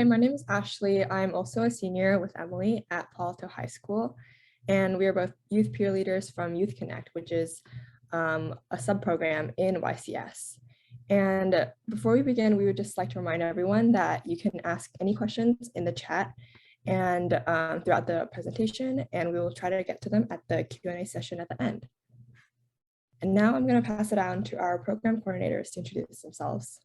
Hi, my name is Ashley. I'm also a senior with Emily at Palo Alto High School, and we are both youth peer leaders from Youth Connect, which is a sub-program in YCS. And before we begin, we would just like to remind everyone that you can ask any questions in the chat and throughout the presentation, and we will try to get to them at the Q&A session at the end. And now I'm going to pass it on to our program coordinators to introduce themselves.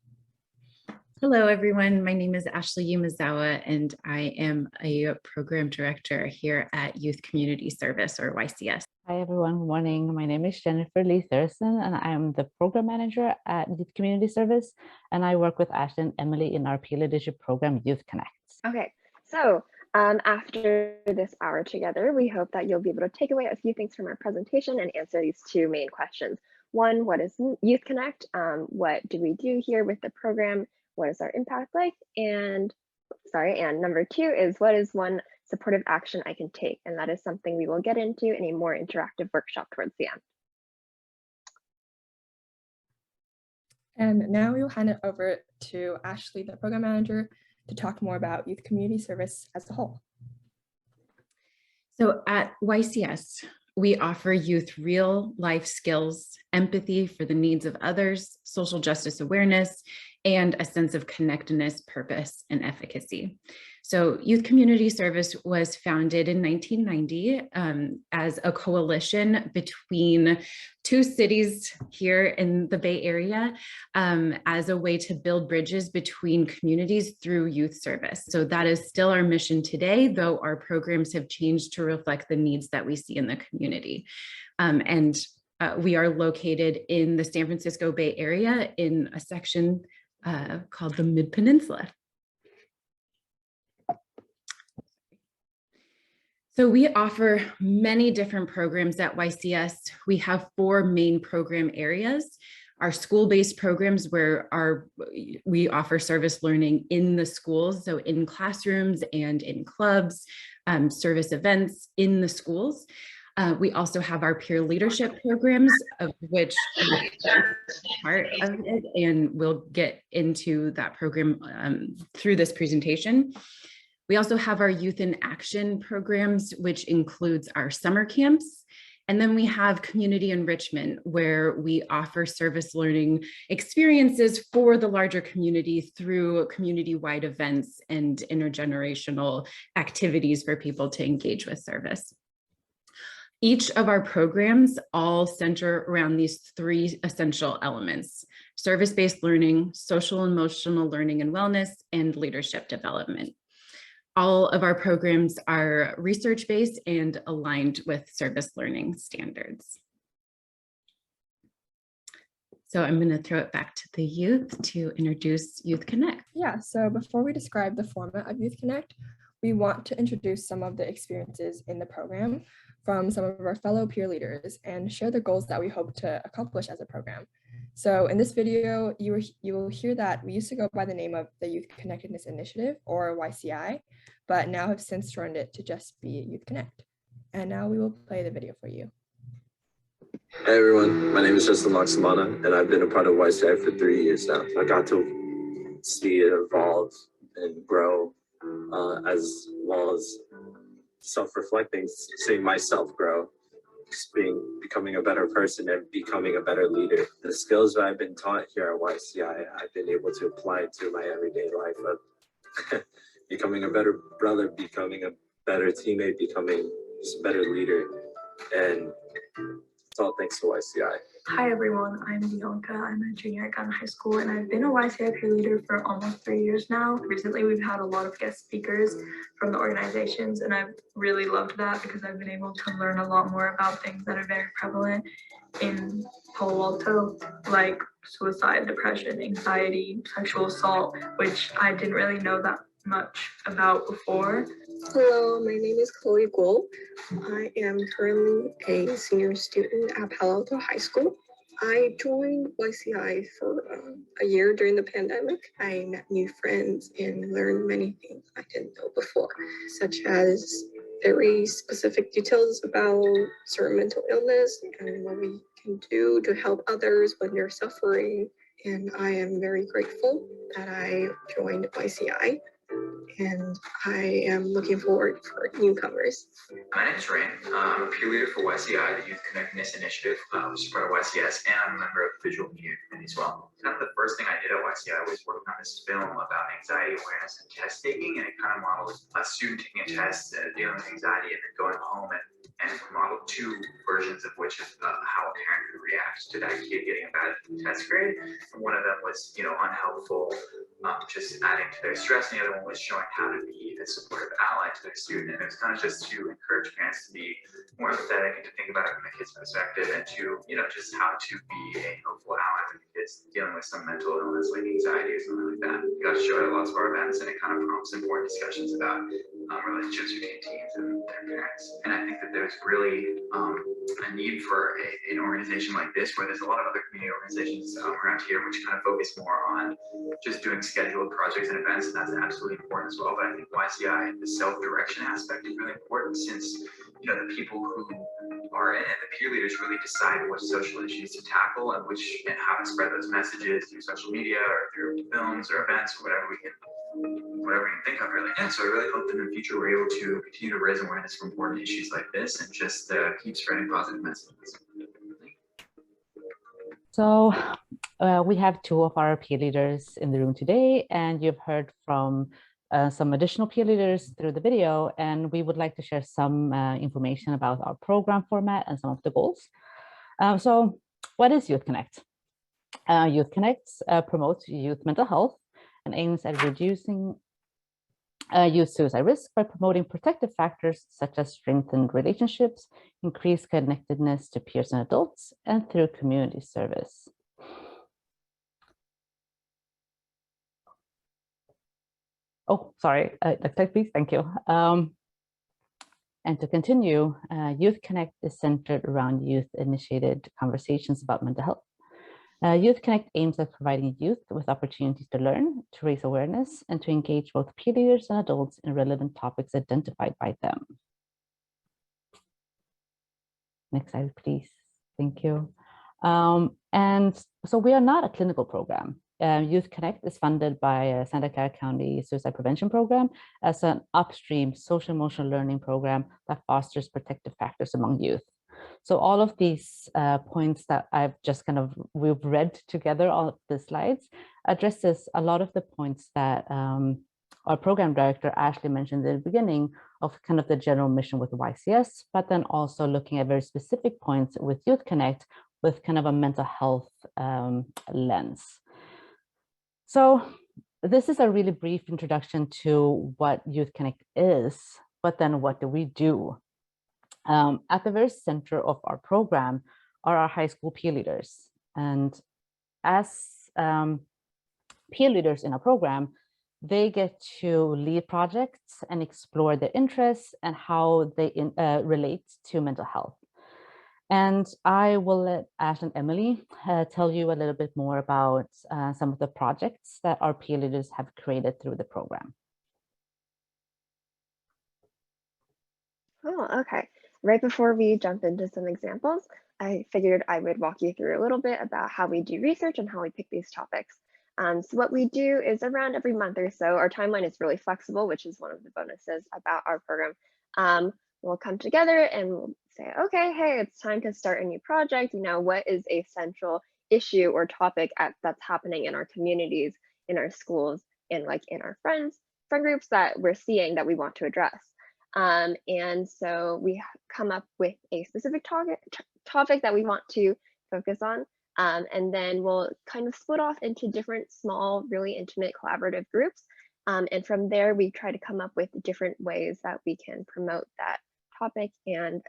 Hello, everyone. My name is Ashley Yumazawa, and I am a program director here at Youth Community Service, or YCS. Hi, everyone. Good morning. My name is Jennifer Lee Thurston, and I'm the program manager at Youth Community Service, and I work with Ashley and Emily in our peer leadership program, Youth Connect. Okay, so after this hour together, we hope that you'll be able to take away a few things from our presentation and answer these two main questions. One, what is Youth Connect? What do we do here with the program? What is our impact like? And number two is, what is one supportive action I can take? And that is something we will get into in a more interactive workshop towards the end. And now we will hand it over to Ashley, the program manager, to talk more about Youth Community Service as a whole. So at YCS, we offer youth real life skills, empathy for the needs of others, social justice awareness, and a sense of connectedness, purpose, and efficacy. So Youth Community Service was founded in 1990 as a coalition between two cities here in the Bay Area as a way to build bridges between communities through youth service. So that is still our mission today, though our programs have changed to reflect the needs that we see in the community. We are located in the San Francisco Bay Area in a section called the Mid-Peninsula. So we offer many different programs at YCS. We have 4 main program areas. Our school-based programs where we offer service learning in the schools, so in classrooms and in clubs, service events in the schools. We also have our peer leadership programs, of which part of it, and we'll get into that program through this presentation. We also have our Youth in Action programs, which includes our summer camps. And then we have community enrichment, where we offer service learning experiences for the larger community through community-wide events and intergenerational activities for people to engage with service. Each of our programs all center around these 3 essential elements: service-based learning, social and emotional learning and wellness, and leadership development. All of our programs are research-based and aligned with service learning standards. So I'm going to throw it back to the youth to introduce Youth Connect. Yeah, so before we describe the format of Youth Connect, we want to introduce some of the experiences in the program from some of our fellow peer leaders and share the goals that we hope to accomplish as a program. So in this video, you will hear that we used to go by the name of the Youth Connectedness Initiative, or YCI, but now have since shortened it to just be Youth Connect. And now we will play the video for you. Hey everyone, my name is Justin Laksamana, and I've been a part of YCI for 3 years now. I got to see it evolve and grow, as well as self-reflecting, seeing myself grow, becoming a better person and becoming a better leader. The skills that I've been taught here at YCI, I've been able to apply to my everyday life of becoming a better brother, becoming a better teammate, becoming just a better leader. And it's all thanks to YCI. Hi everyone, I'm Bianca. I'm a junior at Gunn High School, and I've been a YCI peer leader for almost 3 years now. Recently, we've had a lot of guest speakers from the organizations, and I've really loved that because I've been able to learn a lot more about things that are very prevalent in Palo Alto, like suicide, depression, anxiety, sexual assault, which I didn't really know that much about before. Hello, my name is Chloe Guo. I am currently a senior student at Palo Alto High School. I joined YCI for a year during the pandemic. I met new friends and learned many things I didn't know before, such as very specific details about certain mental illness and what we can do to help others when they're suffering. And I am very grateful that I joined YCI. and I am looking forward for newcomers. My name is Rain. I'm a peer leader for YCI, the Youth Connectedness Initiative, which is part of YCS, and I'm a member of the Visual Media Committee as well. Kind of the first thing I did at YCI was working on this film about anxiety awareness and test taking, and it kind of models a student taking a test, dealing with anxiety, and then going home and we modeled two versions of which is how a parent would react to that kid getting a bad test grade. And one of them was, unhelpful, just adding to their stress, and the other one was showing how to be a supportive ally to their student. And it was kind of just to encourage parents to be more empathetic and to think about it from the kid's perspective, and to, just how to be a helpful ally when the kid's dealing with some mental illness like anxiety or something like that. We got to show it at lots of our events, and it kind of prompts important discussions about relationships between teens and their parents. And I think that there's really a need for an organization like this, where there's a lot of other community organizations around here which kind of focus more on just doing scheduled projects and events, and that's absolutely important as well. But I think YCI, the self-direction aspect is really important, since the people who are in it, the peer leaders, really decide what social issues to tackle and how to spread those messages through social media or through films or events or whatever we can think of, really. Yeah, so I really hope that in the future we're able to continue to raise awareness for important issues like this and just keep spreading positive messages. So we have two of our peer leaders in the room today, and you've heard from some additional peer leaders through the video, and we would like to share some information about our program format and some of the goals. So what is Youth Connect? Youth Connect promotes youth mental health and aims at reducing youth suicide risk by promoting protective factors such as strengthened relationships, increased connectedness to peers and adults, and through community service. Oh, sorry, next slide, please. Thank you. And to continue, Youth Connect is centered around youth-initiated conversations about mental health. Youth Connect aims at providing youth with opportunities to learn, to raise awareness, and to engage both peer leaders and adults in relevant topics identified by them. Next slide, please. Thank you. And so we are not a clinical program. Youth Connect is funded by Santa Clara County Suicide Prevention Program as an upstream social emotional learning program that fosters protective factors among youth. So all of these points that I've just we've read together on the slides addresses a lot of the points that our program director Ashley mentioned in the beginning of kind of the general mission with YCS, but then also looking at very specific points with Youth Connect with kind of a mental health lens. So this is a really brief introduction to what Youth Connect is, but then what do we do? At the very center of our program are our high school peer leaders. And as peer leaders in our program, they get to lead projects and explore their interests and how they relate to mental health. And I will let Ash and Emily tell you a little bit more about some of the projects that our peer leaders have created through the program. Oh, okay. Right before we jump into some examples, I figured I would walk you through a little bit about how we do research and how we pick these topics. So what we do is around every month or so, our timeline is really flexible, which is one of the bonuses about our program. We'll come together and we'll say, okay, hey, it's time to start a new project. What is a central issue or topic that's happening in our communities, in our schools, and like in our friend groups that we're seeing that we want to address. And so we come up with a specific topic that we want to focus on. And then we'll kind of split off into different small, really intimate collaborative groups. And from there, we try to come up with different ways that we can promote that topic and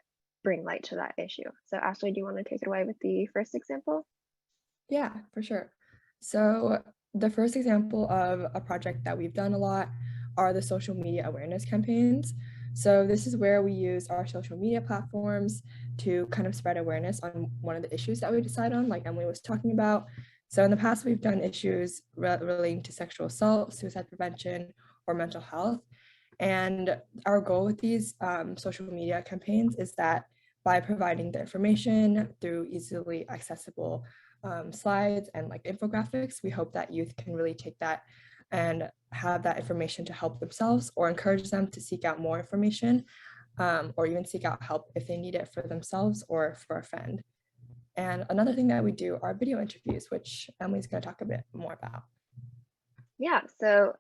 bring light to that issue. So Ashley, do you want to take it away with the first example? Yeah, for sure. So the first example of a project that we've done a lot are the social media awareness campaigns. So this is where we use our social media platforms to kind of spread awareness on one of the issues that we decide on, like Emily was talking about. So in the past, we've done issues relating to sexual assault, suicide prevention, or mental health. And our goal with these social media campaigns is that by providing the information through easily accessible slides and like infographics, we hope that youth can really take that and have that information to help themselves or encourage them to seek out more information or even seek out help if they need it for themselves or for a friend. And another thing that we do are video interviews, which Emily's going to talk a bit more about. Yeah, so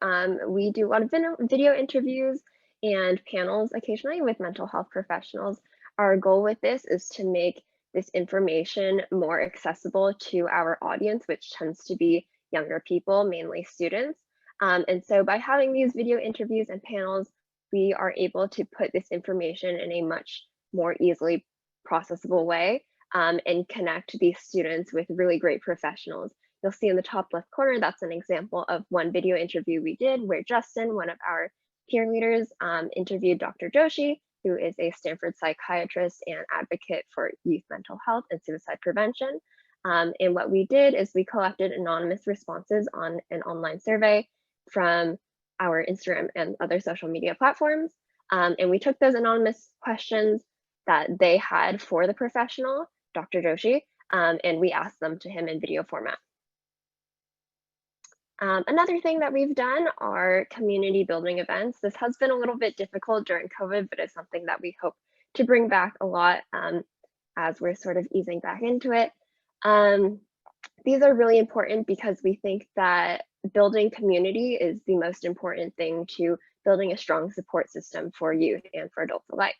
we do a lot of video interviews and panels occasionally with mental health professionals. Our goal with this is to make this information more accessible to our audience, which tends to be younger people, mainly students. And so by having these video interviews and panels, we are able to put this information in a much more easily processable way and connect these students with really great professionals. You'll see in the top left corner, that's an example of one video interview we did where Justin, one of our peer leaders, interviewed Dr. Joshi, who is a Stanford psychiatrist and advocate for youth mental health and suicide prevention. And what we did is we collected anonymous responses on an online survey from our Instagram and other social media platforms. And we took those anonymous questions that they had for the professional, Dr. Joshi, and we asked them to him in video format. Another thing that we've done are community building events. This has been a little bit difficult during COVID, but it's something that we hope to bring back a lot as we're sort of easing back into it. These are really important because we think that building community is the most important thing to building a strong support system for youth and for adults alike.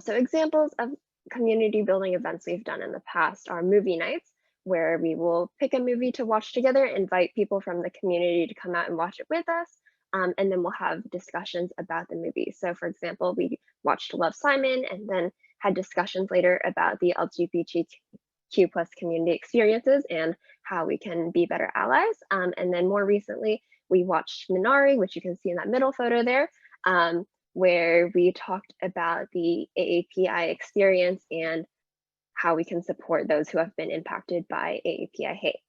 So examples of community building events we've done in the past are movie nights, where we will pick a movie to watch together, invite people from the community to come out and watch it with us, and then we'll have discussions about the movie. So for example, we watched Love, Simon and then had discussions later about the LGBTQ+ community experiences and how we can be better allies. And then more recently, we watched Minari, which you can see in that middle photo there, where we talked about the AAPI experience and how we can support those who have been impacted by AAPI hate.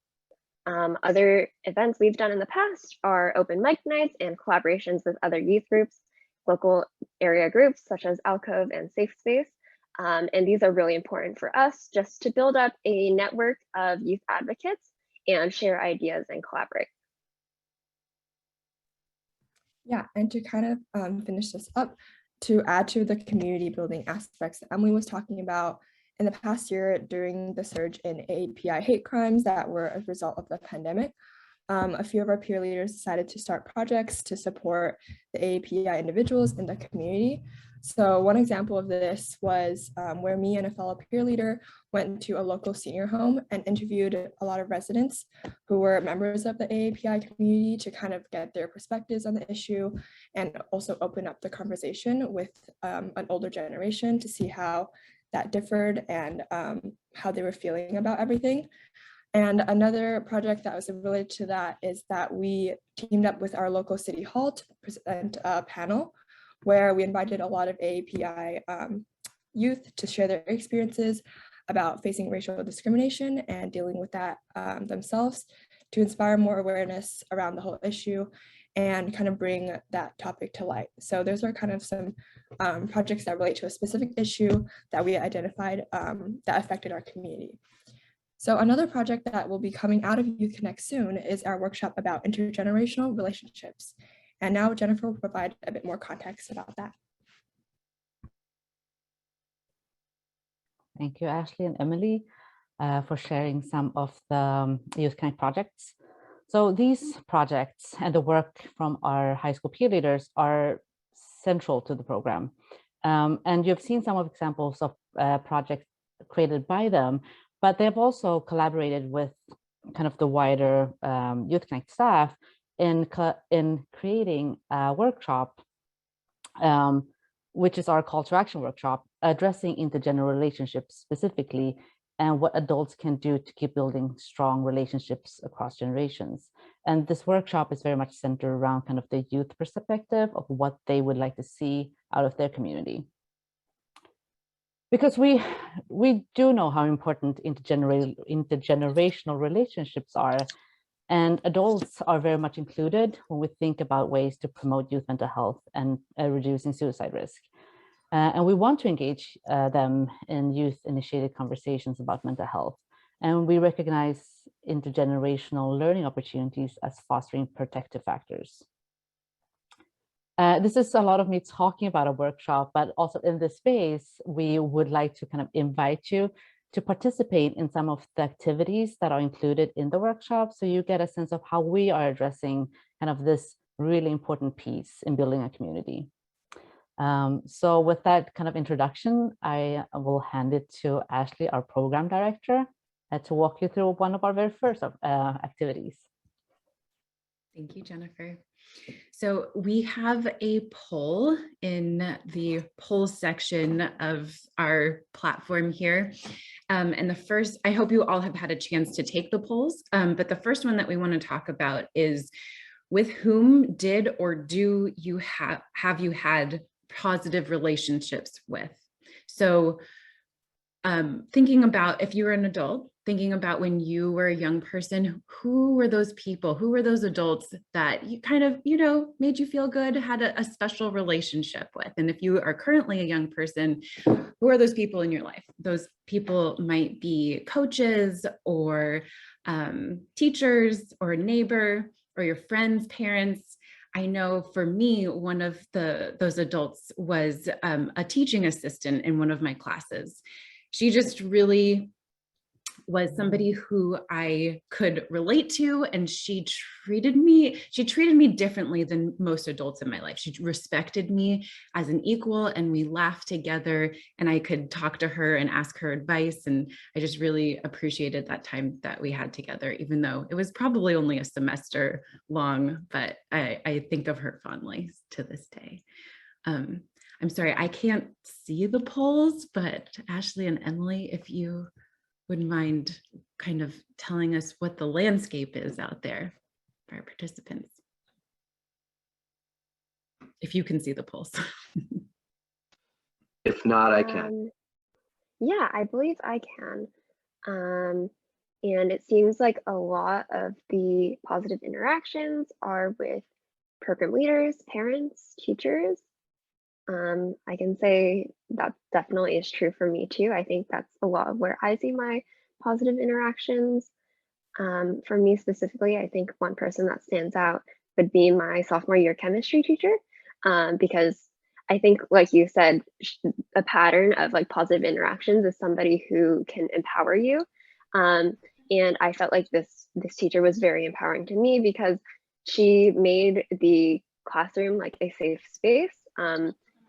Other events we've done in the past are open mic nights and collaborations with other youth groups, local area groups such as Alcove and Safe Space. And these are really important for us just to build up a network of youth advocates and share ideas and collaborate. Yeah, and to kind of finish this up, to add to the community building aspects that Emily was talking about, in the past year during the surge in AAPI hate crimes that were a result of the pandemic, a few of our peer leaders decided to start projects to support the AAPI individuals in the community. So one example of this was where me and a fellow peer leader went to a local senior home and interviewed a lot of residents who were members of the AAPI community to kind of get their perspectives on the issue and also open up the conversation with an older generation to see how that differed and how they were feeling about everything. And another project that was related to that is that we teamed up with our local city hall to present a panel where we invited a lot of AAPI youth to share their experiences about facing racial discrimination and dealing with that themselves to inspire more awareness around the whole issue and kind of bring that topic to light. So those are kind of some projects that relate to a specific issue that we identified that affected our community. So another project that will be coming out of Youth Connect soon is our workshop about intergenerational relationships. And now Jennifer will provide a bit more context about that. Thank you, Ashley and Emily, for sharing some of the Youth Connect projects. So these projects and the work from our high school peer leaders are central to the program. And you've seen some of examples of projects created by them, but they've also collaborated with kind of the wider Youth Connect staff in creating a workshop, which is our call to action workshop, addressing intergenerational relationships specifically and what adults can do to keep building strong relationships across generations. And this workshop is very much centered around kind of the youth perspective of what they would like to see out of their community. Because we do know how important intergenerational relationships are, and adults are very much included when we think about ways to promote youth mental health and reducing suicide risk. And we want to engage them in youth-initiated conversations about mental health. And we recognize intergenerational learning opportunities as fostering protective factors. This is a lot of me talking about a workshop, but also in this space, we would like to kind of invite you to participate in some of the activities that are included in the workshop, so you get a sense of how we are addressing kind of this really important piece in building a community. So with that kind of introduction, I will hand it to Ashley, our program director, to walk you through one of our very first activities. Thank you, Jennifer. So we have a poll in the poll section of our platform here. And the first, I hope you all have had a chance to take the polls, but the first one that we want to talk about is, with whom did or do you have you had positive relationships with? So thinking about, if you were an adult, thinking about when you were a young person, who were those people, who were those adults that you kind of, made you feel good, had a special relationship with? And if you are currently a young person, who are those people in your life? Those people might be coaches or teachers or a neighbor or your friends' parents. I know for me, one of those adults was a teaching assistant in one of my classes. She just really was somebody who I could relate to, and she treated me differently than most adults in my life. She respected me as an equal, and we laughed together, and I could talk to her and ask her advice. And I just really appreciated that time that we had together, even though it was probably only a semester long, but I think of her fondly to this day. I'm sorry, I can't see the polls, but Ashley and Emily, if you wouldn't mind kind of telling us what the landscape is out there for our participants. If you can see the polls. If not, I can. Yeah, I believe I can. And it seems like a lot of the positive interactions are with program leaders, parents, teachers. I can say that definitely is true for me too. I think that's a lot of where I see my positive interactions. For me specifically, I think one person that stands out would be my sophomore year chemistry teacher, because I think, like you said, a pattern of like positive interactions is somebody who can empower you. And I felt like this teacher was very empowering to me because she made the classroom like a safe space.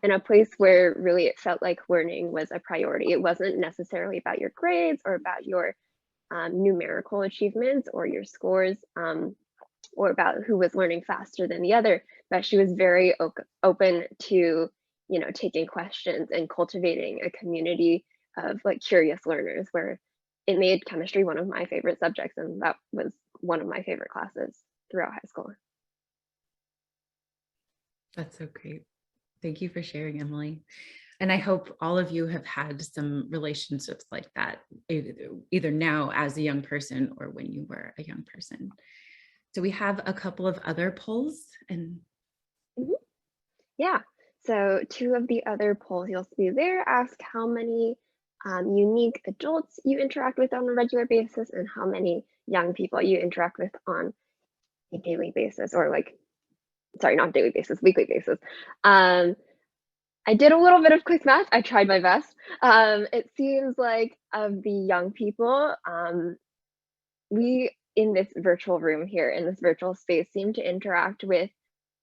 In a place where really it felt like learning was a priority. It wasn't necessarily about your grades or about your numerical achievements or your scores, or about who was learning faster than the other, but she was very open to, taking questions and cultivating a community of like curious learners, where it made chemistry one of my favorite subjects, and that was one of my favorite classes throughout high school. That's so great. Thank you for sharing, Emily. And I hope all of you have had some relationships like that, either now as a young person or when you were a young person. So we have a couple of other polls. And yeah, so two of the other polls you'll see there ask how many unique adults you interact with on a regular basis and how many young people you interact with on a daily basis, or not daily basis, weekly basis. I did a little bit of quick math. I tried my best. It seems like of the young people, we in this virtual room here, in this virtual space, seem to interact with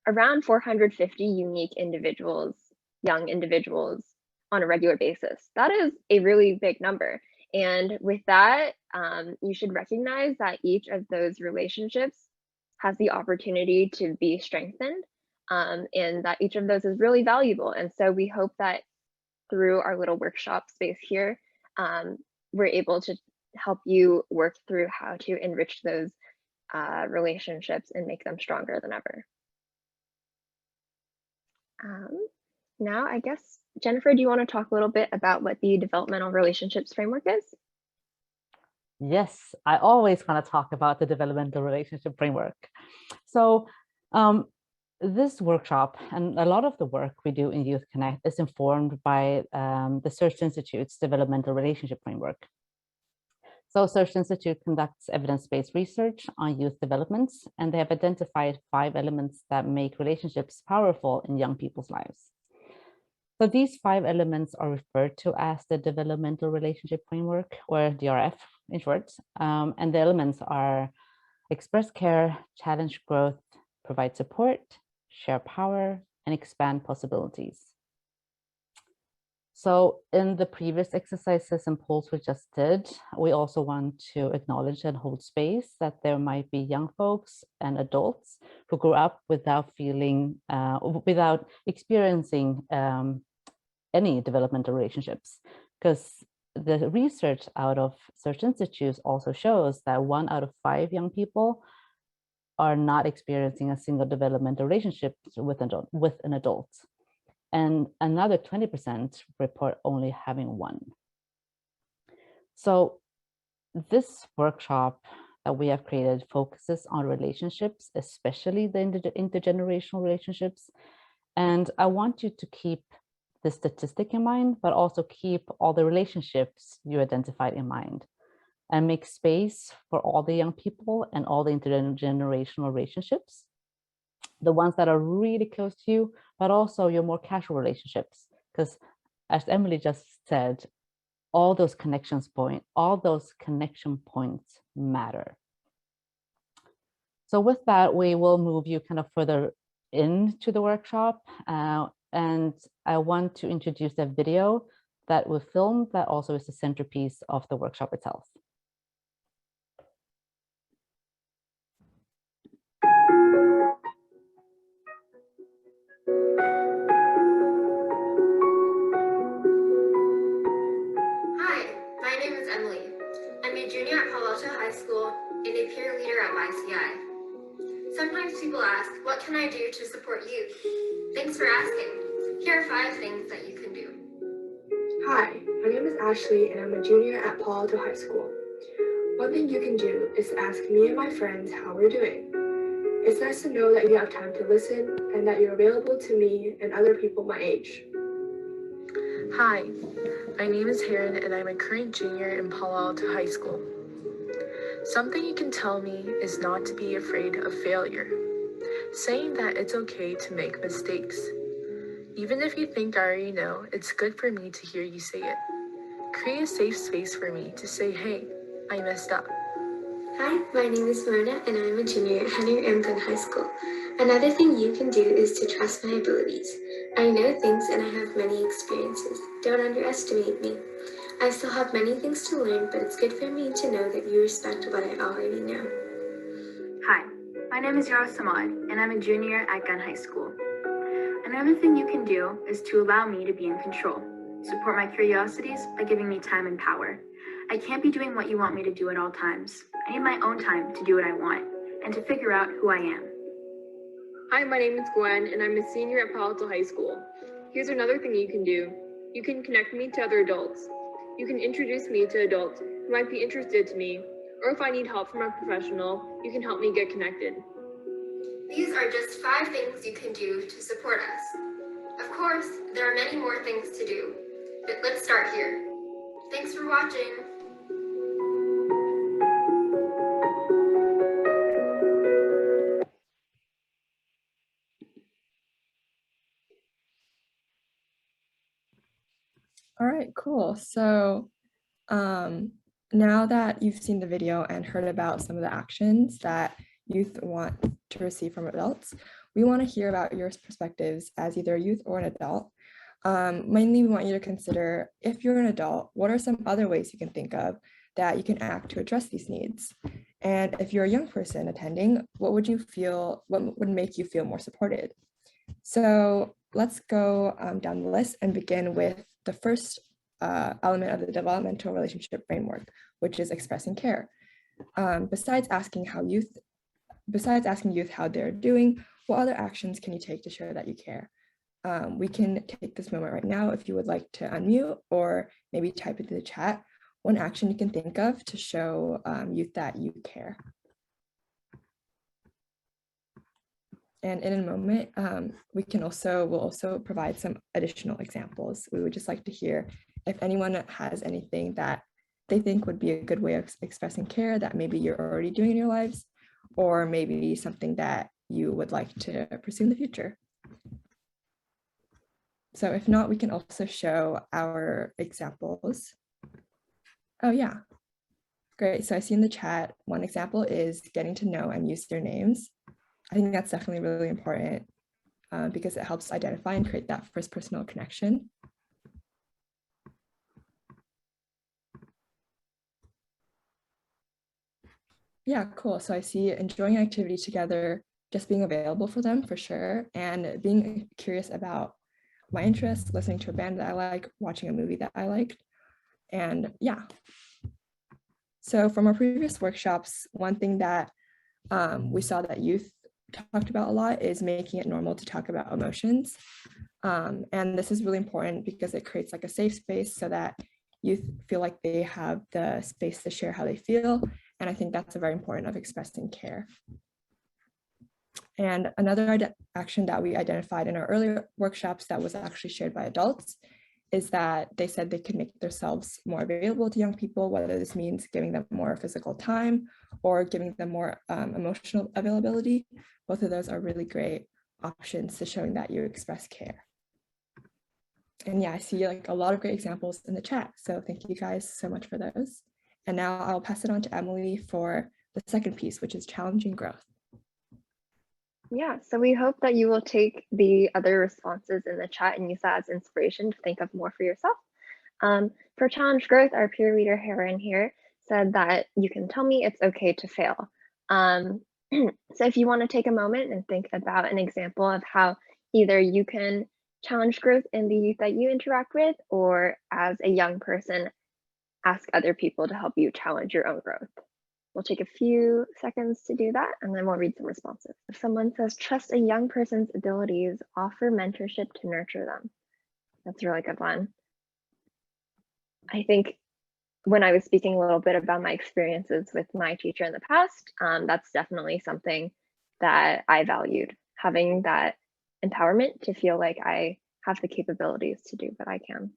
around 450 unique individuals, young individuals, on a regular basis. That is a really big number. And with that, you should recognize that each of those relationships has the opportunity to be strengthened, and that each of those is really valuable. And so we hope that through our little workshop space here, we're able to help you work through how to enrich those relationships and make them stronger than ever. Now, I guess, Jennifer, do you want to talk a little bit about what the Developmental Relationships Framework is? Yes, I always want to talk about the Developmental Relationship Framework. So this workshop and a lot of the work we do in Youth Connect is informed by the Search Institute's Developmental Relationship Framework. So Search Institute conducts evidence-based research on youth developments, and they have identified 5 elements that make relationships powerful in young people's lives. So these 5 elements are referred to as the Developmental Relationship Framework, or DRF in short. And the elements are express care, challenge growth, provide support, share power, and expand possibilities. So in the previous exercises and polls we just did, we also want to acknowledge and hold space that there might be young folks and adults who grew up without experiencing any developmental relationships, because the research out of Search Institute also shows that 1 out of 5 young people are not experiencing a single developmental relationship with an adult. And another 20% report only having 1. So this workshop that we have created focuses on relationships, especially the intergenerational relationships. And I want you to keep the statistic in mind, but also keep all the relationships you identified in mind, and make space for all the young people and all the intergenerational relationships, the ones that are really close to you, but also your more casual relationships. Because as Emily just said, all those connection points matter. So with that, we will move you kind of further into the workshop. And I want to introduce a video that we filmed that also is the centerpiece of the workshop itself. Hi, my name is Emily. I'm a junior at Palo Alto High School and a peer leader at YCI. Sometimes people ask, what can I do to support youth? Thanks for asking. Here are 5 things that you can do. Hi, my name is Ashley and I'm a junior at Palo Alto High School. One thing you can do is ask me and my friends how we're doing. It's nice to know that you have time to listen and that you're available to me and other people my age. Hi, my name is Heron and I'm a current junior in Palo Alto High School. Something you can tell me is not to be afraid of failure. Saying that it's okay to make mistakes. Even if you think I already know, it's good for me to hear you say it. Create a safe space for me to say, hey, I messed up. Hi, my name is Mona and I'm a junior at Henry M. Gunn High School. Another thing you can do is to trust my abilities. I know things and I have many experiences. Don't underestimate me. I still have many things to learn, but it's good for me to know that you respect what I already know. Hi, my name is Yara Samad and I'm a junior at Gunn High School. Another thing you can do is to allow me to be in control. Support my curiosities by giving me time and power. I can't be doing what you want me to do at all times. I need my own time to do what I want and to figure out who I am. Hi, my name is Gwen and I'm a senior at Palo Alto High School. Here's another thing you can do. You can connect me to other adults. You can introduce me to adults who might be interested to me, or if I need help from a professional, you can help me get connected. These are just 5 things you can do to support us. Of course, there are many more things to do, but let's start here. Thanks for watching. All right, cool. So now that you've seen the video and heard about some of the actions that youth want to receive from adults, we want to hear about your perspectives as either a youth or an adult. Mainly, we want you to consider, if you're an adult, what are some other ways you can think of that you can act to address these needs? And if you're a young person attending, what would make you feel more supported? So let's go down the list and begin with the first element of the developmental relationship framework, which is expressing care. Besides asking youth how they're doing, what other actions can you take to show that you care? We can take this moment right now if you would like to unmute or maybe type into the chat one action you can think of to show youth that you care. And in a moment, we'll also provide some additional examples. We would just like to hear if anyone has anything that they think would be a good way of expressing care that maybe you're already doing in your lives, or maybe something that you would like to pursue in the future. So if not, we can also show our examples. Oh yeah, great. So I see in the chat, one example is getting to know and use their names. I think that's definitely really important because it helps identify and create that first personal connection. Yeah, cool. So I see enjoying activity together, just being available for them for sure, and being curious about my interests, listening to a band that I like, watching a movie that I liked, and yeah. So from our previous workshops, one thing that we saw that youth talked about a lot is making it normal to talk about emotions. And this is really important because it creates like a safe space so that youth feel like they have the space to share how they feel. And I think that's a very important of expressing care. And another action that we identified in our earlier workshops that was actually shared by adults is that they said they could make themselves more available to young people, whether this means giving them more physical time or giving them more emotional availability. Both of those are really great options to showing that you express care. And yeah, I see like a lot of great examples in the chat. So thank you guys so much for those. And now I'll pass it on to Emily for the second piece, which is challenging growth. Yeah, so we hope that you will take the other responses in the chat and use that as inspiration to think of more for yourself. For challenge growth, our peer leader Heron here said that you can tell me it's okay to fail. So if you want to take a moment and think about an example of how either you can challenge growth in the youth that you interact with, or as a young person, ask other people to help you challenge your own growth. We'll take a few seconds to do that, and then we'll read some responses. If someone says, trust a young person's abilities, offer mentorship to nurture them. That's a really good one. I think when I was speaking a little bit about my experiences with my teacher in the past, that's definitely something that I valued, having that empowerment to feel like I have the capabilities to do what I can.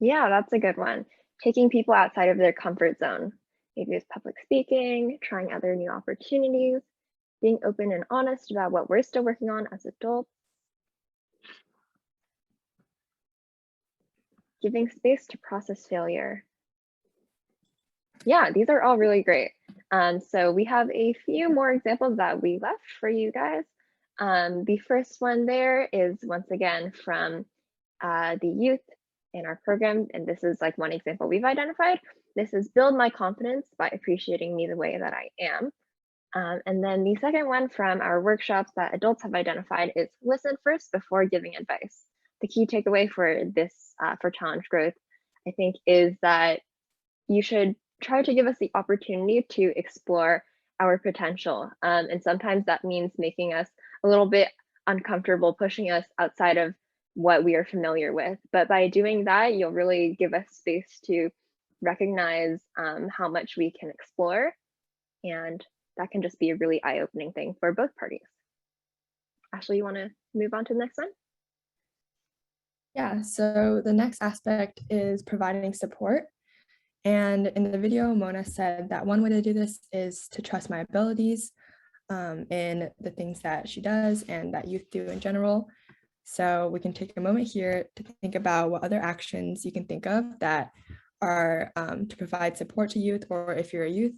Yeah, that's a good one. Taking people outside of their comfort zone. Maybe it's public speaking, trying other new opportunities, being open and honest about what we're still working on as adults. Giving space to process failure. Yeah, these are all really great. So we have a few more examples that we left for you guys. The first one there is once again from the youth in our program, and this is like one example we've identified. This is build my confidence by appreciating me the way that I am. And then the second one from our workshops that adults have identified is listen first before giving advice. The key takeaway for this, for challenge growth, I think, is that you should try to give us the opportunity to explore our potential. And sometimes that means making us a little bit uncomfortable, pushing us outside of what we are familiar with. But by doing that, you'll really give us space to recognize how much we can explore. And that can just be a really eye-opening thing for both parties. Ashley, you want to move on to the next one? Yeah, so the next aspect is providing support. And in the video, Mona said that one way to do this is to trust my abilities in the things that she does and that youth do in general. So we can take a moment here to think about what other actions you can think of that are to provide support to youth, or if you're a youth,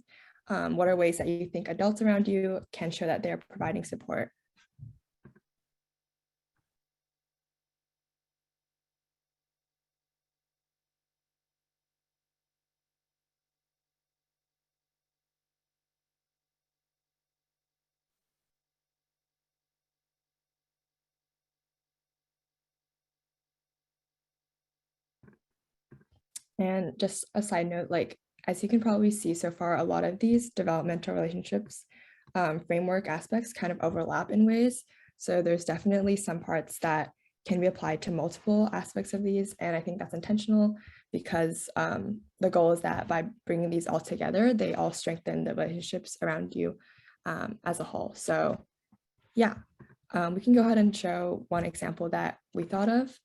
what are ways that you think adults around you can show that they're providing support? And just a side note, like, as you can probably see so far, a lot of these developmental relationships framework aspects kind of overlap in ways. So there's definitely some parts that can be applied to multiple aspects of these. And I think that's intentional because the goal is that by bringing these all together, they all strengthen the relationships around you as a whole. So yeah, We can go ahead and show one example that we thought of.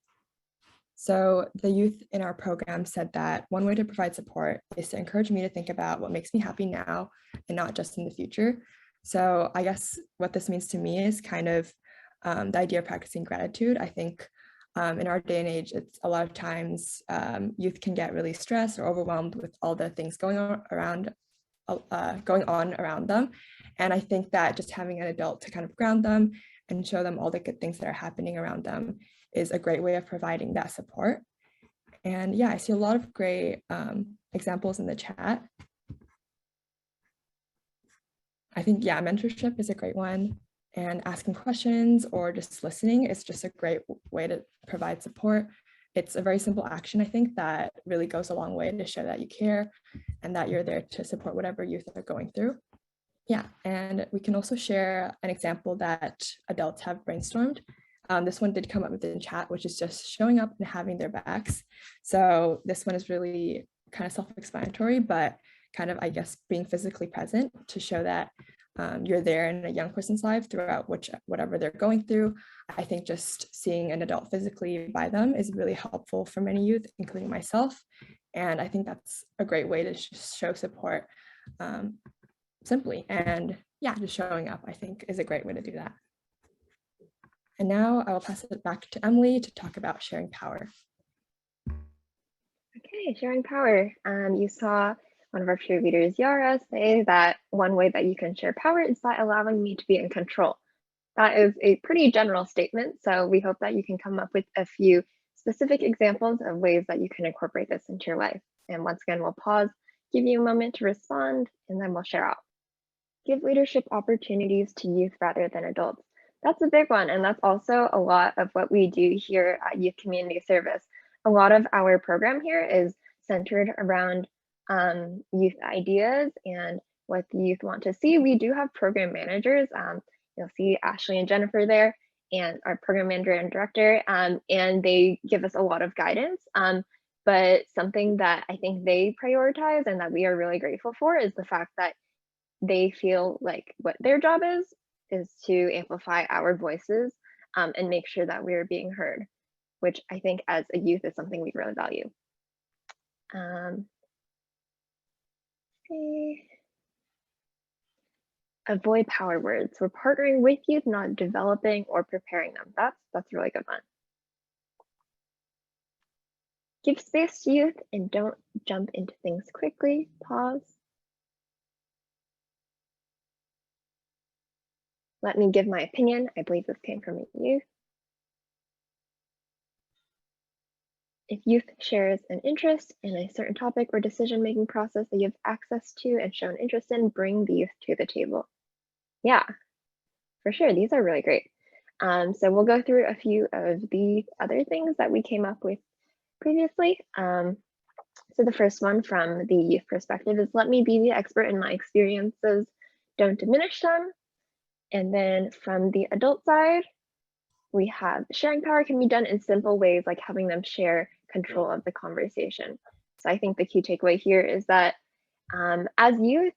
So the youth in our program said that one way to provide support is to encourage me to think about what makes me happy now and not just in the future. So I guess what this means to me is kind of the idea of practicing gratitude. I think in our day and age, it's a lot of times youth can get really stressed or overwhelmed with all the things going on around them. And I think that just having an adult to kind of ground them and show them all the good things that are happening around them is a great way of providing that support. And yeah, I see a lot of great examples in the chat. I think, yeah, mentorship is a great one, and asking questions or just listening is just a great way to provide support. It's a very simple action, I think, that really goes a long way to show that you care and that you're there to support whatever youth are going through. Yeah, and we can also share an example that adults have brainstormed. This one did come up within chat, which is just showing up and having their backs. So this one is really kind of self-explanatory, but kind of, I guess, being physically present to show that you're there in a young person's life throughout whatever they're going through. I think just seeing an adult physically by them is really helpful for many youth, including myself. And I think that's a great way to show support simply. And yeah, just showing up, I think, is a great way to do that. And now I will pass it back to Emily to talk about sharing power. Okay, sharing power. You saw one of our cheerleaders, Yara, say that one way that you can share power is by allowing me to be in control. That is a pretty general statement, so we hope that you can come up with a few specific examples of ways that you can incorporate this into your life. And once again, we'll pause, give you a moment to respond, and then we'll share out. Give leadership opportunities to youth rather than adults. That's a big one, and that's also a lot of what we do here at Youth Community Service. A lot of our program here is centered around youth ideas and what the youth want to see. We do have program managers. You'll see Ashley and Jennifer there, and our program manager and director, and they give us a lot of guidance. But something that I think they prioritize and that we are really grateful for is the fact that they feel like what their job is to amplify our voices and make sure that we're being heard, which I think as a youth is something we really value. Avoid power words. We're partnering with youth, not developing or preparing them. That's a really good one. Give space to youth and don't jump into things quickly. Pause. Let me give my opinion. I believe this came from a youth. If youth shares an interest in a certain topic or decision-making process that you have access to and shown interest in, bring the youth to the table. Yeah, for sure. These are really great. So we'll go through a few of the other things that we came up with previously. So the first one from the youth perspective is let me be the expert in my experiences, don't diminish them. And then from the adult side, we have sharing power can be done in simple ways like having them share control of the conversation. So I think the key takeaway here is that as youth,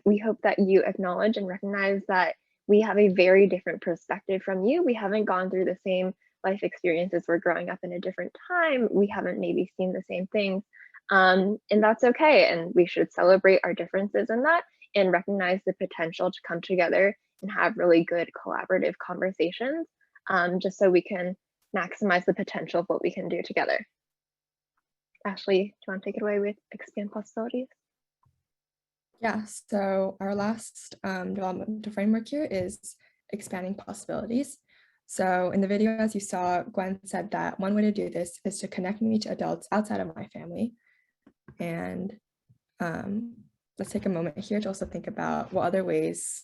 we hope that you acknowledge and recognize that we have a very different perspective from you. We haven't gone through the same life experiences. We're growing up in a different time. We haven't maybe seen the same things. And that's okay. And we should celebrate our differences in that and recognize the potential to come together and have really good collaborative conversations, just so we can maximize the potential of what we can do together. Ashley, do you want to take it away with expand possibilities? Yeah, so our last developmental framework here is expanding possibilities. So in the video, as you saw, Gwen said that one way to do this is to connect me to adults outside of my family. And let's take a moment here to also think about what other ways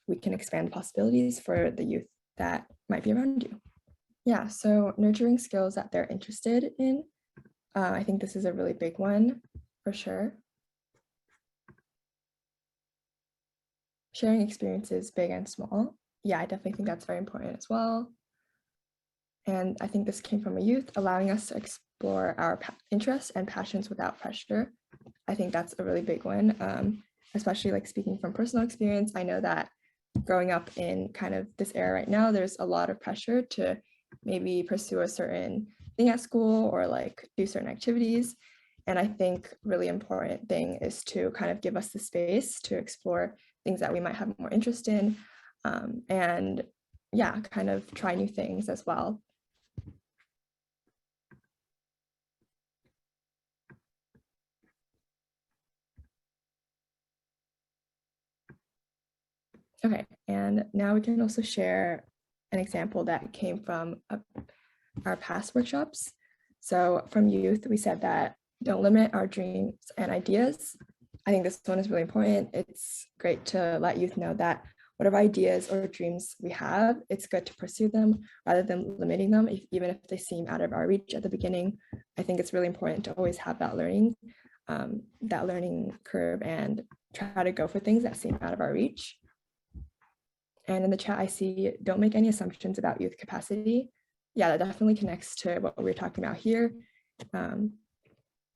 we can expand possibilities for the youth that might be around you. Yeah, so nurturing skills that they're interested in. I think this is a really big one for sure. Sharing experiences, big and small. Yeah, I definitely think that's very important as well. And I think this came from a youth, allowing us to explore our interests and passions without pressure. I think that's a really big one, especially like speaking from personal experience. I know that growing up in kind of this era right now, there's a lot of pressure to maybe pursue a certain thing at school or like do certain activities. And I think really important thing is to kind of give us the space to explore things that we might have more interest in, and yeah, kind of try new things as well. Okay, and now we can also share an example that came from our past workshops. So from youth, we said that don't limit our dreams and ideas. I think this one is really important. It's great to let youth know that whatever ideas or dreams we have, it's good to pursue them rather than limiting them, even if they seem out of our reach at the beginning. I think it's really important to always have that learning curve and try to go for things that seem out of our reach. And in the chat, I see, don't make any assumptions about youth capacity. Yeah, that definitely connects to what we're talking about here.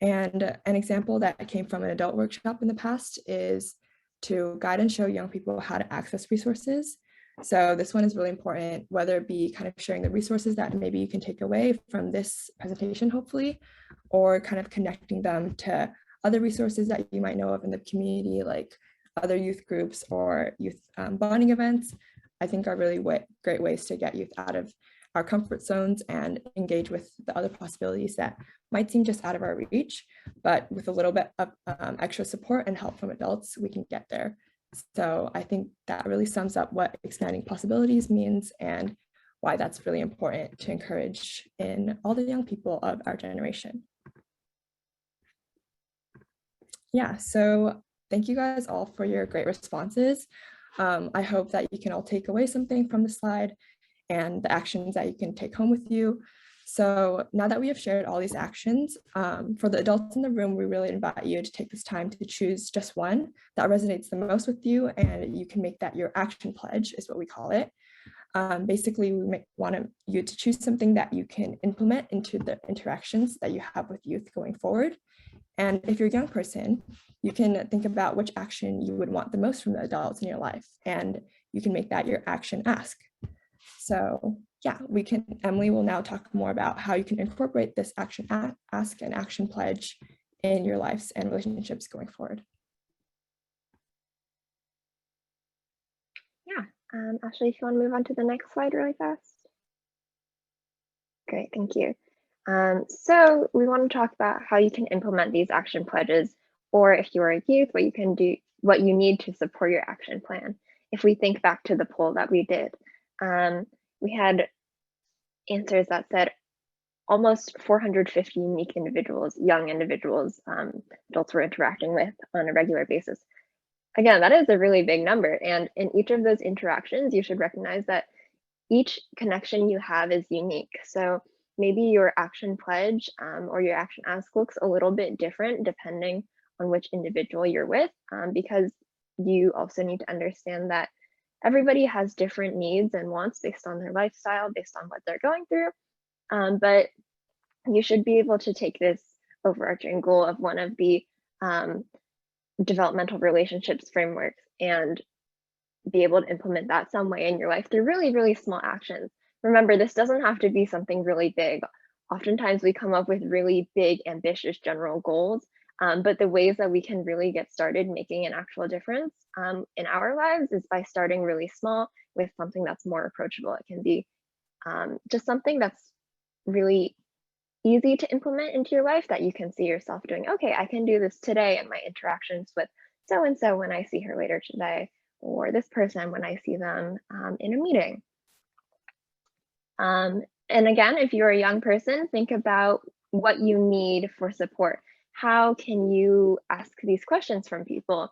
And an example that came from an adult workshop in the past is to guide and show young people how to access resources. So this one is really important, whether it be kind of sharing the resources that maybe you can take away from this presentation, hopefully, or kind of connecting them to other resources that you might know of in the community, like other youth groups or youth bonding events. I think are really great ways to get youth out of our comfort zones and engage with the other possibilities that might seem just out of our reach, but with a little bit of extra support and help from adults, we can get there. So I think that really sums up what expanding possibilities means and why that's really important to encourage in all the young people of our generation. Yeah, so thank you guys all for your great responses. I hope that you can all take away something from the slide and the actions that you can take home with you. So now that we have shared all these actions, for the adults in the room, we really invite you to take this time to choose just one that resonates the most with you, and you can make that your action pledge is what we call it. Basically, we want you to choose something that you can implement into the interactions that you have with youth going forward. And if you're a young person, you can think about which action you would want the most from the adults in your life, and you can make that your action ask. So yeah, Emily will now talk more about how you can incorporate this action ask and action pledge in your lives and relationships going forward. Yeah, Ashley, if you want to move on to the next slide really fast. Great, thank you. So we want to talk about how you can implement these action pledges, or if you're a youth, what you can do, what you need to support your action plan. If we think back to the poll that we did, we had answers that said almost 450 unique individuals, young individuals, adults were interacting with on a regular basis. Again, that is a really big number. And in each of those interactions, you should recognize that each connection you have is unique. So maybe your action pledge or your action ask looks a little bit different depending on which individual you're with, because you also need to understand that everybody has different needs and wants based on their lifestyle, based on what they're going through. But you should be able to take this overarching goal of one of the developmental relationships frameworks and be able to implement that some way in your life through really, really small actions. Remember, this doesn't have to be something really big. Oftentimes we come up with really big, ambitious general goals, but the ways that we can really get started making an actual difference in our lives is by starting really small with something that's more approachable. It can be just something that's really easy to implement into your life that you can see yourself doing. Okay, I can do this today in my interactions with so-and-so when I see her later today, or this person when I see them in a meeting. And again, if you're a young person, think about what you need for support. How can you ask these questions from people?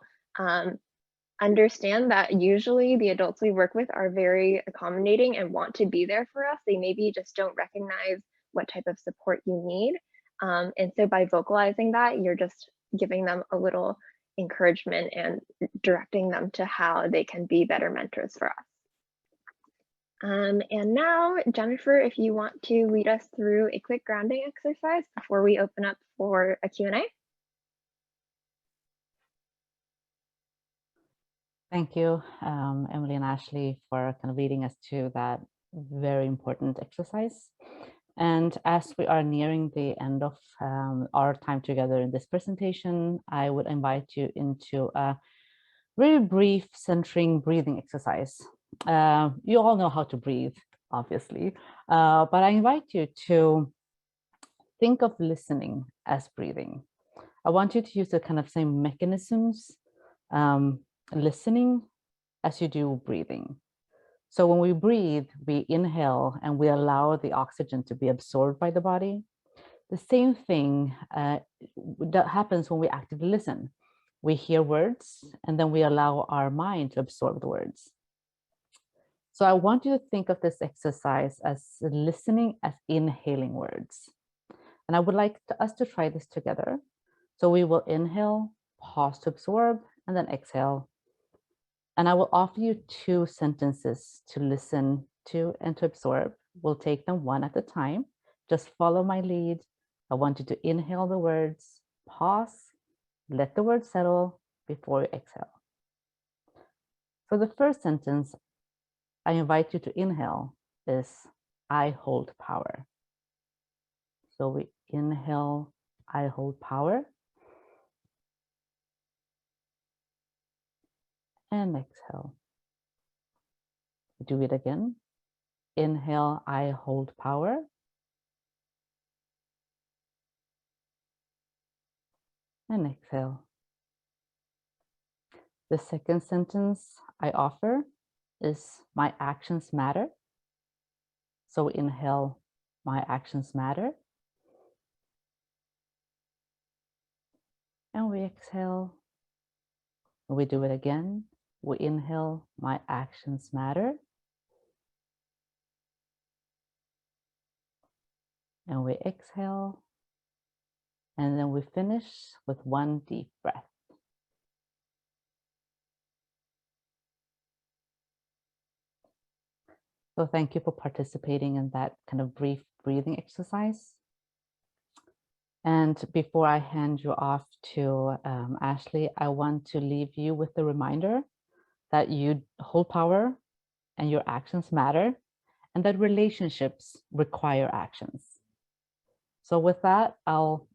Understand that usually the adults we work with are very accommodating and want to be there for us. They maybe just don't recognize what type of support you need. And so by vocalizing that, you're just giving them a little encouragement and directing them to how they can be better mentors for us. And now, Jennifer, if you want to lead us through a quick grounding exercise before we open up for a Q&A. Thank you, Emily and Ashley, for kind of leading us to that very important exercise. And as we are nearing the end of our time together in this presentation, I would invite you into a very brief centering breathing exercise. You all know how to breathe, obviously, but I invite you to think of listening as breathing. I want you to use the kind of same mechanisms, listening as you do breathing. So when we breathe, we inhale and we allow the oxygen to be absorbed by the body. The same thing that happens when we actively listen. We hear words and then we allow our mind to absorb the words. So I want you to think of this exercise as listening as inhaling words. And I would like us to try this together. So we will inhale, pause to absorb, and then exhale. And I will offer you 2 sentences to listen to and to absorb. We'll take them one at a time. Just follow my lead. I want you to inhale the words, pause, let the words settle before you exhale. For the first sentence, I invite you to inhale is I hold power. So we inhale, I hold power. And exhale. Do it again. Inhale, I hold power. And exhale. The second sentence I offer is my actions matter. So inhale, my actions matter. And we exhale. We do it again. We inhale, my actions matter. And we exhale. And then we finish with 1 deep breath. So thank you for participating in that kind of brief breathing exercise. And before I hand you off to Ashley, I want to leave you with the reminder that you hold power and your actions matter, and that relationships require actions. So with that, I'll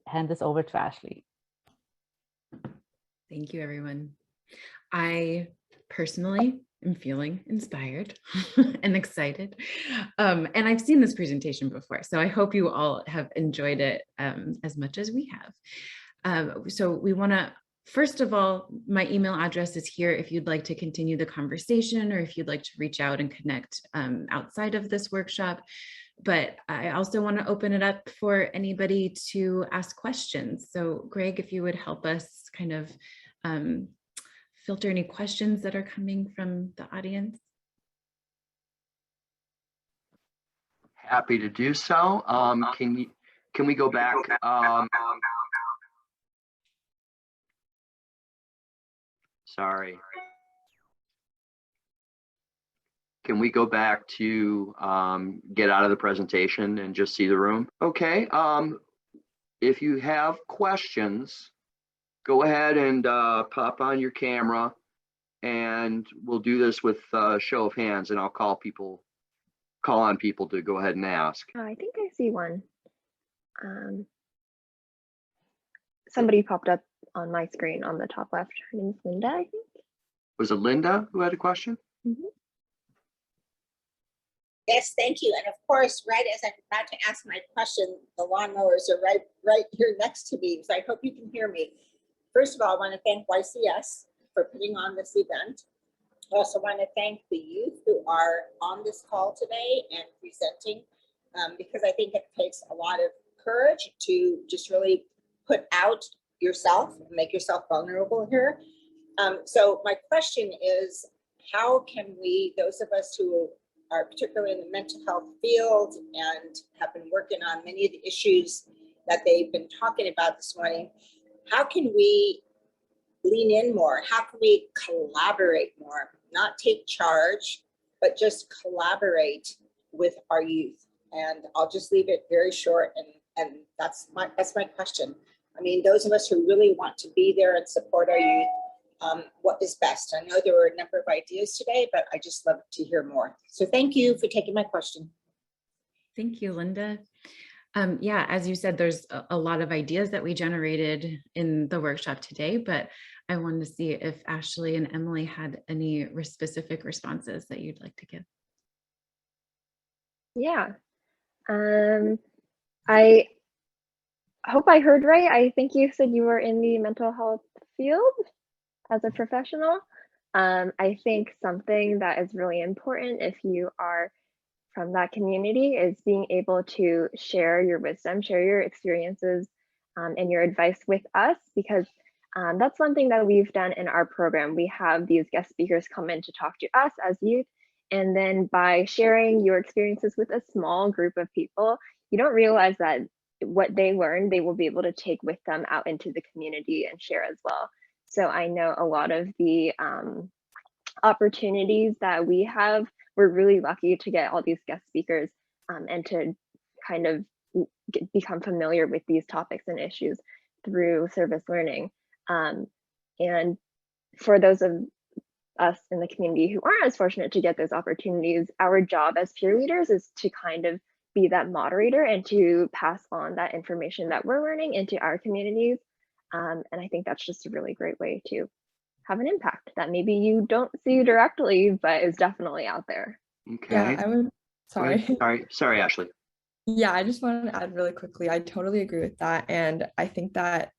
hand this over to Ashley. Thank you, everyone. I personally am feeling inspired and excited. And I've seen this presentation before, so I hope you all have enjoyed it as much as we have. So we want to, first of all, my email address is here if you'd like to continue the conversation or if you'd like to reach out and connect outside of this workshop. But I also want to open it up for anybody to ask questions. So Greg, if you would help us kind of filter any questions that are coming from the audience. Happy to do so. Can we go back? Sorry. Can we go back to get out of the presentation and just see the room? Okay. If you have questions, go ahead and pop on your camera, and we'll do this with a show of hands, and I'll call on people to go ahead and ask. I think I see one. Somebody popped up on my screen on the top left. Her name's Linda, I think. Was it Linda who had a question? Mm-hmm. Yes, thank you. And of course, right as I'm about to ask my question, the lawnmowers are right here next to me. So I hope you can hear me. First of all, I want to thank YCS for putting on this event. I also want to thank the youth who are on this call today and presenting, because I think it takes a lot of courage to just really put out yourself, make yourself vulnerable here. So my question is, how can we, those of us who are particularly in the mental health field and have been working on many of the issues that they've been talking about this morning, how can we lean in more? How can we collaborate more? Not take charge, but just collaborate with our youth. And I'll just leave it very short, and that's my question. I mean, those of us who really want to be there and support our youth, what is best. I know there were a number of ideas today, but I just love to hear more. So thank you for taking my question. Thank you, Linda. Yeah, as you said, there's a lot of ideas that we generated in the workshop today, but I wanted to see if Ashley and Emily had any specific responses that you'd like to give. Yeah. I hope I heard right. I think you said you were in the mental health field as a professional. I think something that is really important if you are from that community is being able to share your wisdom, share your experiences and your advice with us, because that's one thing that we've done in our program. We have these guest speakers come in to talk to us as youth, and then by sharing your experiences with a small group of people, you don't realize that what they learned, they will be able to take with them out into the community and share as well. So I know a lot of the opportunities that we have, we're really lucky to get all these guest speakers and to kind of become familiar with these topics and issues through service learning. And for those of us in the community who aren't as fortunate to get those opportunities, our job as peer leaders is to kind of be that moderator and to pass on that information that we're learning into our communities. And I think that's just a really great way to have an impact that maybe you don't see directly, but is definitely out there. Okay. Yeah, I would, sorry. Sorry, Ashley. Yeah, I just wanted to add really quickly. I totally agree with that. And I think that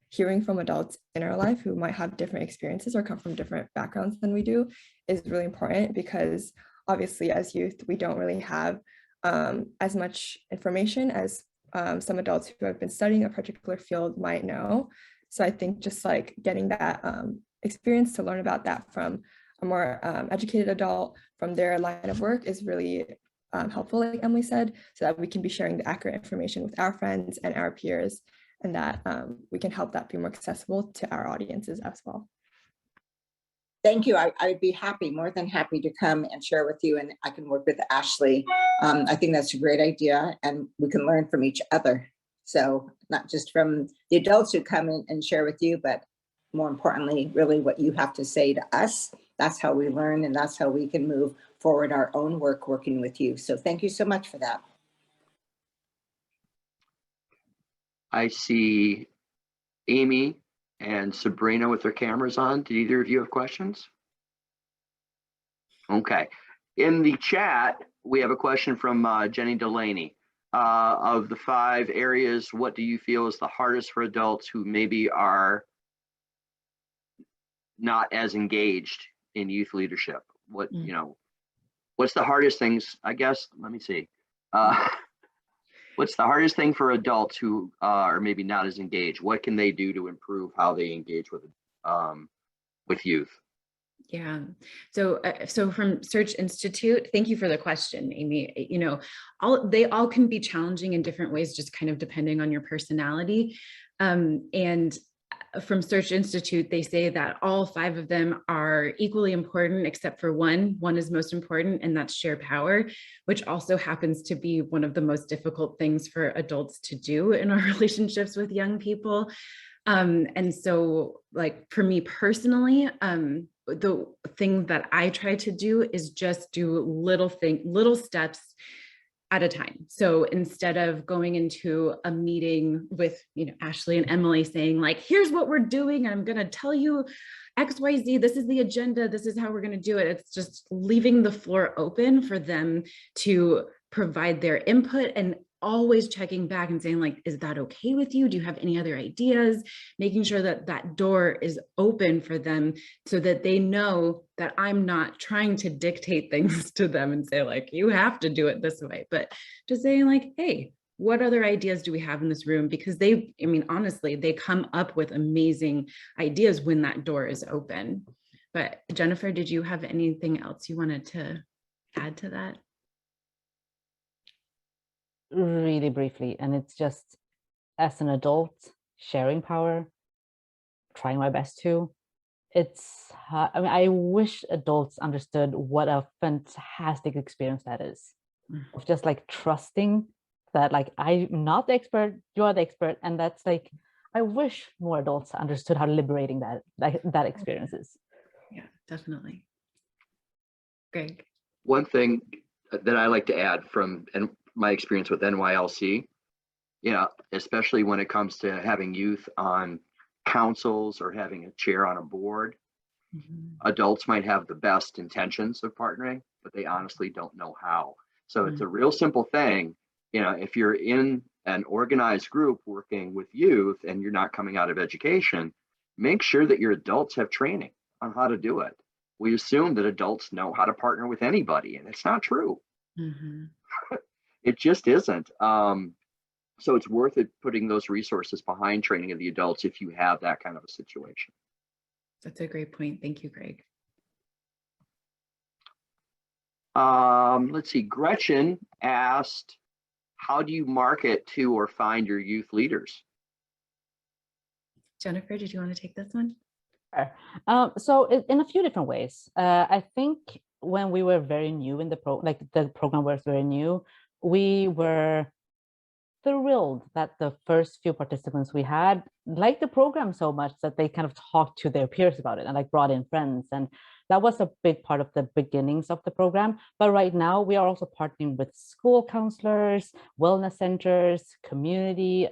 hearing from adults in our life who might have different experiences or come from different backgrounds than we do is really important, because obviously as youth, we don't really have as much information as some adults who have been studying a particular field might know. So I think just like getting that experience to learn about that from a more educated adult from their line of work is really helpful, like Emily said, so that we can be sharing the accurate information with our friends and our peers, and that we can help that be more accessible to our audiences as well. Thank you. I would be happy, more than happy to come and share with you, and I can work with Ashley. I think that's a great idea, and we can learn from each other. So not just from the adults who come in and share with you, but more importantly, really what you have to say to us. That's how we learn, and that's how we can move forward our own work working with you. So thank you so much for that. I see Amy and Sabrina with their cameras on. Did either of you have questions? Okay. In the chat, we have a question from Jenny Delaney. Of the 5 areas, what do you feel is the hardest for adults who maybe are not as engaged in youth leadership? What, you know, what's the hardest things, I guess, let me see. What's the hardest thing for adults who are maybe not as engaged? What can they do to improve how they engage with youth? Yeah. So from Search Institute, thank you for the question, Amy. You know, they all can be challenging in different ways, just kind of depending on your personality. And from Search Institute, they say that all 5 of them are equally important, except for one. One is most important, and that's share power, which also happens to be one of the most difficult things for adults to do in our relationships with young people. And so, like, for me personally, the thing that I try to do is just do little steps at a time. So instead of going into a meeting with, you know, Ashley and Emily saying like, here's what we're doing, and I'm going to tell you XYZ, this is the agenda, this is how we're going to do it. It's just leaving the floor open for them to provide their input, and always checking back and saying like, is that okay with you? Do you have any other ideas? Making sure that that door is open for them so that they know that I'm not trying to dictate things to them and say like, you have to do it this way, but just saying like, hey, what other ideas do we have in this room? Because I mean, honestly, they come up with amazing ideas when that door is open. But Jennifer, did you have anything else you wanted to add to that? Really briefly, and it's just, as an adult, sharing power, trying my best to. It's, I mean, I wish adults understood what a fantastic experience that is, of just like trusting that like, I'm not the expert, you're the expert, and that's like, I wish more adults understood how liberating that experience is. Yeah, definitely. Greg. One thing that I like to add from my experience with NYLC, especially when it comes to having youth on councils or having a chair on a board, adults might have the best intentions of partnering, but they honestly don't know how. So it's a real simple thing. If you're in an organized group working with youth and you're not coming out of education, make sure that your adults have training on how to do it. We assume that adults know how to partner with anybody, and it's not true. It just isn't. So it's worth it putting those resources behind training of the adults if you have that kind of a situation. That's a great point. Thank you, Greg. Let's see, Gretchen asked, how do you market to or find your youth leaders? Jennifer, did you want to take this one? Sure. So in a few different ways. I think when we were very new in the program was very new, we were thrilled that the first few participants we had liked the program so much that they kind of talked to their peers about it and like brought in friends. And that was a big part of the beginnings of the program. But right now we are also partnering with school counselors, wellness centers, community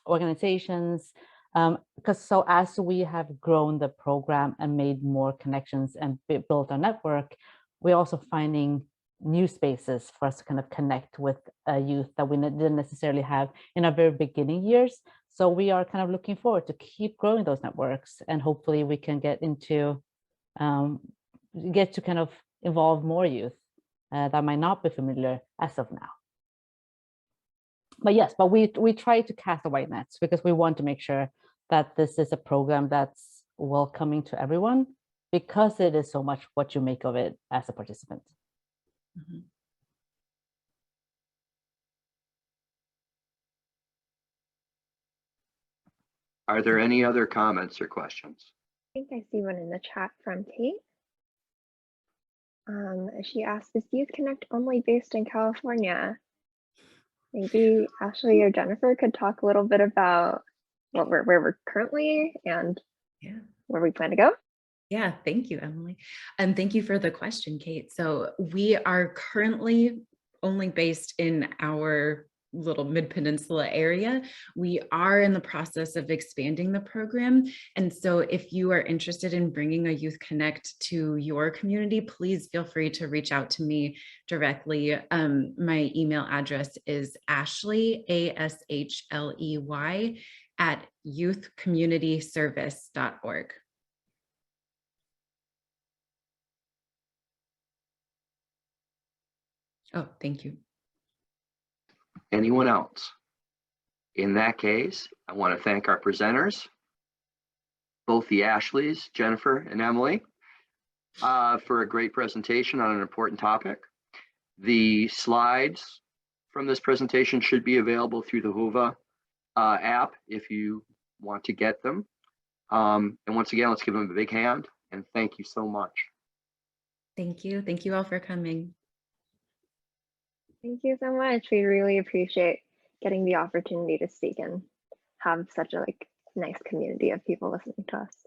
organizations. So as we have grown the program and made more connections and built our network, we're also finding new spaces for us to kind of connect with youth that we didn't necessarily have in our very beginning years. So we are kind of looking forward to keep growing those networks, and hopefully we can get to kind of involve more youth that might not be familiar as of now. But yes, but we try to cast the wide nets because we want to make sure that this is a program that's welcoming to everyone, because it is so much what you make of it as a participant. Are there any other comments or questions? I think I see one in the chat from Kate. She asked, is Youth Connect only based in California? Maybe Ashley or Jennifer could talk a little bit about where we're currently and where we plan to go. Yeah, thank you, Emily. And thank you for the question, Kate. So we are currently only based in our little mid-peninsula area. We are in the process of expanding the program. And so if you are interested in bringing a Youth Connect to your community, please feel free to reach out to me directly. My email address is Ashley, ASHLEY, @youthcommunityservice.org. Oh, thank you. Anyone else? In that case, I want to thank our presenters, both the Ashleys, Jennifer and Emily, for a great presentation on an important topic. The slides from this presentation should be available through the Whova app if you want to get them. And once again, let's give them a big hand and thank you so much. Thank you. Thank you all for coming. Thank you so much. We really appreciate getting the opportunity to speak and have such a nice community of people listening to us.